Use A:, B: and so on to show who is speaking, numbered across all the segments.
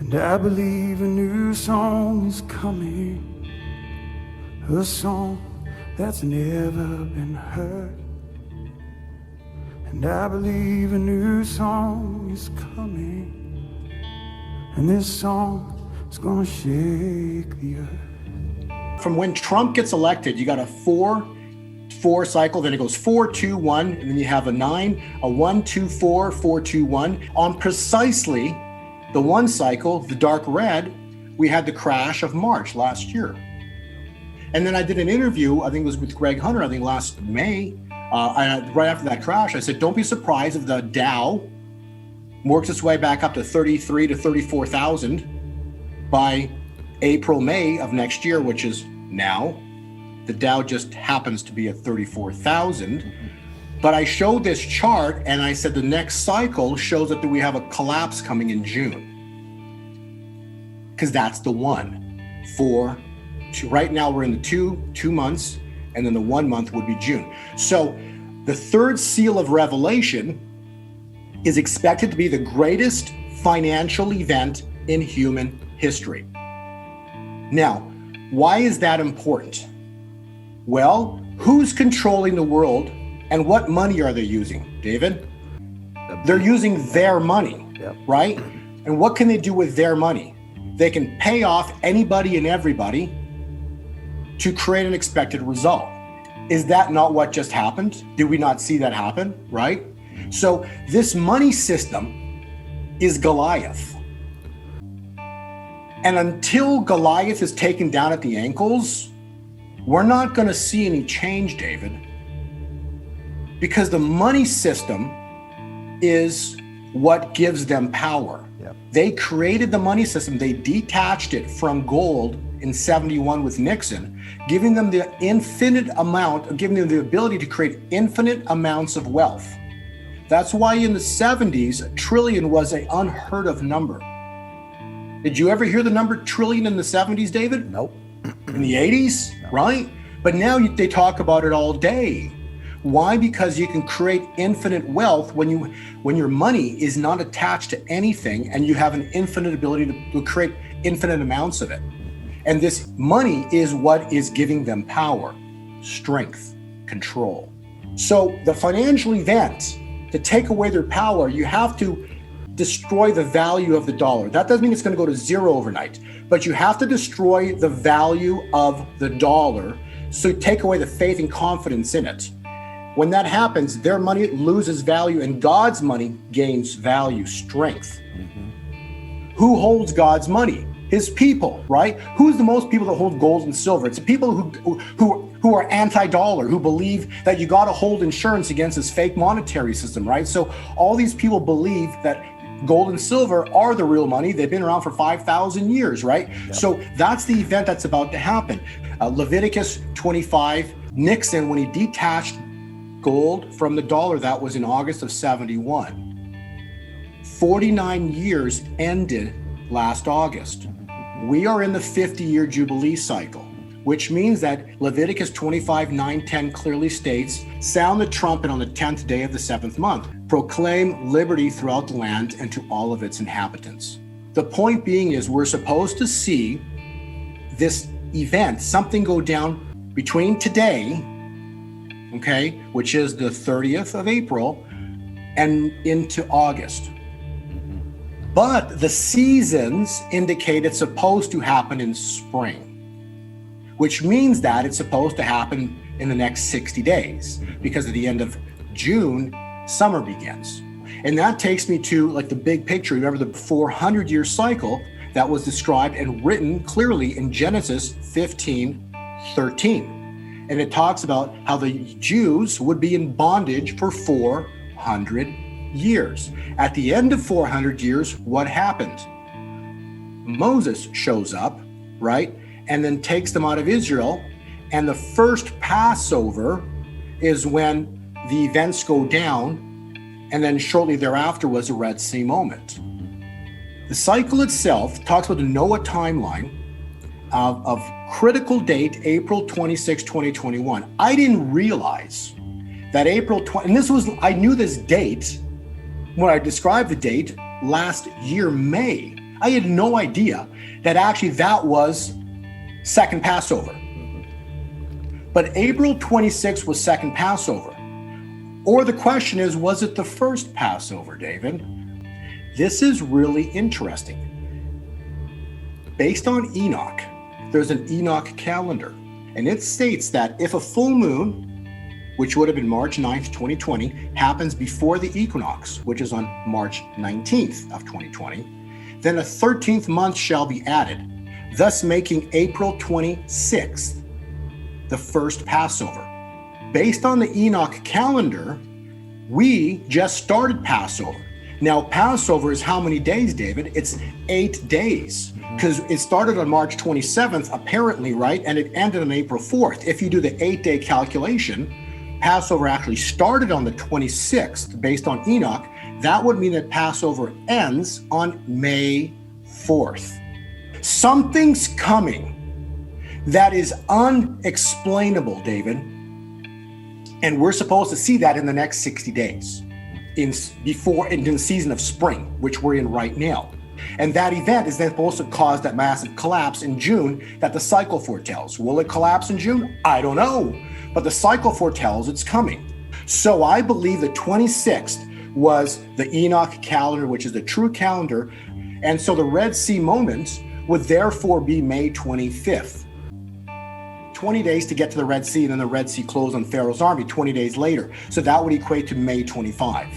A: And I believe a new song is coming, a song that's never been heard. And I believe a new song is coming, and this song is gonna shake the earth.
B: From when Trump gets elected, you got a 4-4 cycle, then it goes 4-2-1, and then you have a 9, a 1-2-4, 4-2-1. On precisely the one cycle, the dark red, we had the crash of March last year. And then I did an interview, I think it was with Greg Hunter, I think last May, right after that crash. I said, don't be surprised if the Dow works its way back up to 33 to 34,000 by April, May of next year, which is now. The Dow just happens to be at 34,000. But I showed this chart and I said the next cycle shows that we have a collapse coming in June. Because that's the one. Right now we're in the two months, and then the 1 month would be June. So the third seal of Revelation is expected to be the greatest financial event in human history. Now, why is that important? Well, who's controlling the world and what money are they using, David? They're using their money, right? And what can they do with their money? They can pay off anybody and everybody to create an expected result. Is that not what just happened? Did we not see that happen, right? So this money system is Goliath. And until Goliath is taken down at the ankles, we're not going to see any change, David. Because the money system is what gives them power. Yep. They created the money system. They detached it from gold in 71 with Nixon, giving them the giving them the ability to create infinite amounts of wealth. That's why in the 70s, $1 trillion was an unheard of number. Did you ever hear the number trillion in the 70s, David?
C: Nope.
B: In the 80s, no. Right? But now they talk about it all day. Why? Because you can create infinite wealth when your money is not attached to anything and you have an infinite ability to create infinite amounts of it. And this money is what is giving them power, strength, control. So the financial event, to take away their power, you have to destroy the value of the dollar. That doesn't mean it's going to go to zero overnight, but you have to destroy the value of the dollar. So take away the faith and confidence in it. When that happens, their money loses value and God's money gains value, strength. Mm-hmm. Who holds God's money? His people, right? Who's the most people that hold gold and silver? It's the people who are anti-dollar, who believe that you got to hold insurance against this fake monetary system, right? So all these people believe that gold and silver are the real money. They've been around for 5,000 years, right? Yep. So that's the event that's about to happen. Leviticus 25, Nixon, when he detached gold from the dollar, that was in August of 71. 49 years ended last August. We are in the 50-year Jubilee cycle, which means that Leviticus 25, 9, 10 clearly states, sound the trumpet on the 10th day of the 7th month. Proclaim liberty throughout the land and to all of its inhabitants. The point being is we're supposed to see this event, something go down between today, okay, which is the 30th of April, and into August. But the seasons indicate it's supposed to happen in spring, which means that it's supposed to happen in the next 60 days, because at the end of June, summer begins. And that takes me to like the big picture. Remember the 400-year cycle that was described and written clearly in Genesis 15:13. And it talks about how the Jews would be in bondage for 400 years. At the end of 400 years, what happened? Moses shows up, right? And then takes them out of Israel. And the first Passover is when the events go down. And then shortly thereafter was a Red Sea moment. The cycle itself talks about the Noah timeline of critical date, April 26, 2021. I didn't realize that April 20, and I knew this date when I described the date last year, May. I had no idea that actually that was second Passover. But April 26th was second Passover. Or the question is, was it the first Passover, David? This is really interesting. Based on Enoch, there's an Enoch calendar, and it states that if a full moon, which would have been March 9th, 2020, happens before the equinox, which is on March 19th of 2020, then a 13th month shall be added, thus making April 26th the first Passover. Based on the Enoch calendar, we just started Passover. Now, Passover is how many days, David? It's 8 days, because it started on March 27th, apparently, right? And it ended on April 4th. If you do the 8-day calculation, Passover actually started on the 26th, based on Enoch. That would mean that Passover ends on May 4th. Something's coming that is unexplainable, David. And we're supposed to see that in the next 60 days, in the season of spring, which we're in right now. And that event is then supposed to cause that massive collapse in June that the cycle foretells. Will it collapse in June? I don't know. But the cycle foretells it's coming. So I believe the 26th was the Enoch calendar, which is the true calendar. And so the Red Sea moment would therefore be May 25th. 20 days to get to the Red Sea, and then the Red Sea closed on Pharaoh's army 20 days later. So that would equate to May 25.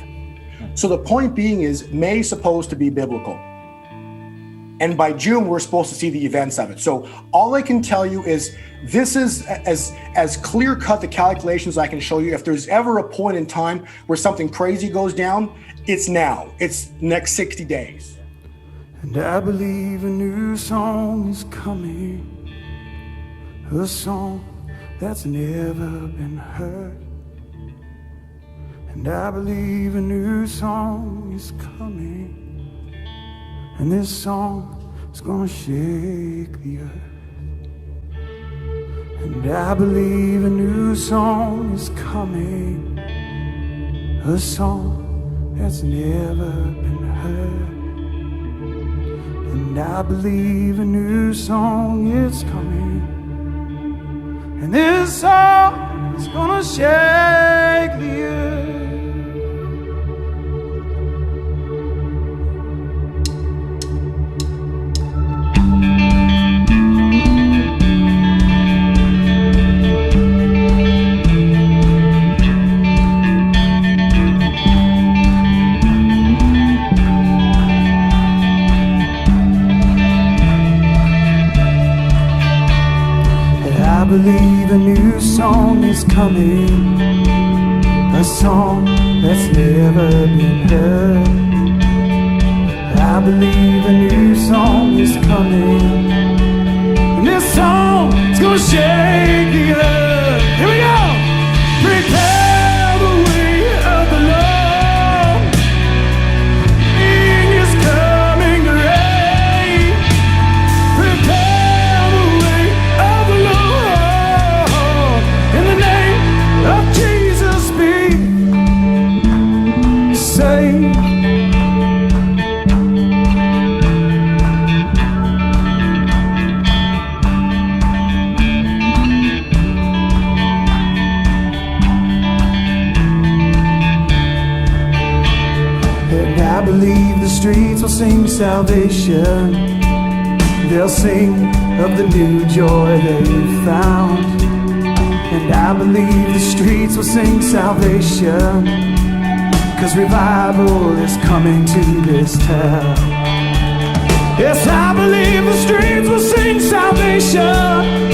B: So the point being is May is supposed to be biblical. And by June, we're supposed to see the events of it. So all I can tell you is this is as clear-cut the calculations I can show you. If there's ever a point in time where something crazy goes down, it's now. It's next 60 days.
A: And I believe a new song is coming, a song that's never been heard. And I believe a new song is coming, and this song is gonna shake the earth. And I believe a new song is coming, a song that's never been heard. And I believe a new song is coming, and this song is gonna shake the earth. I believe a new song is coming, a song that's never been heard. I believe a new song is coming, and this song is gonna shake the earth. Here we go! Prepare the way of the Lord, He is coming to reign. Prepare the way of the Lord, in the name of Jesus be saved. And I believe the streets will sing salvation. They'll sing of the new joy they've found. And I believe the streets will sing salvation, 'cause revival is coming to this town. Yes, I believe the streets will sing salvation.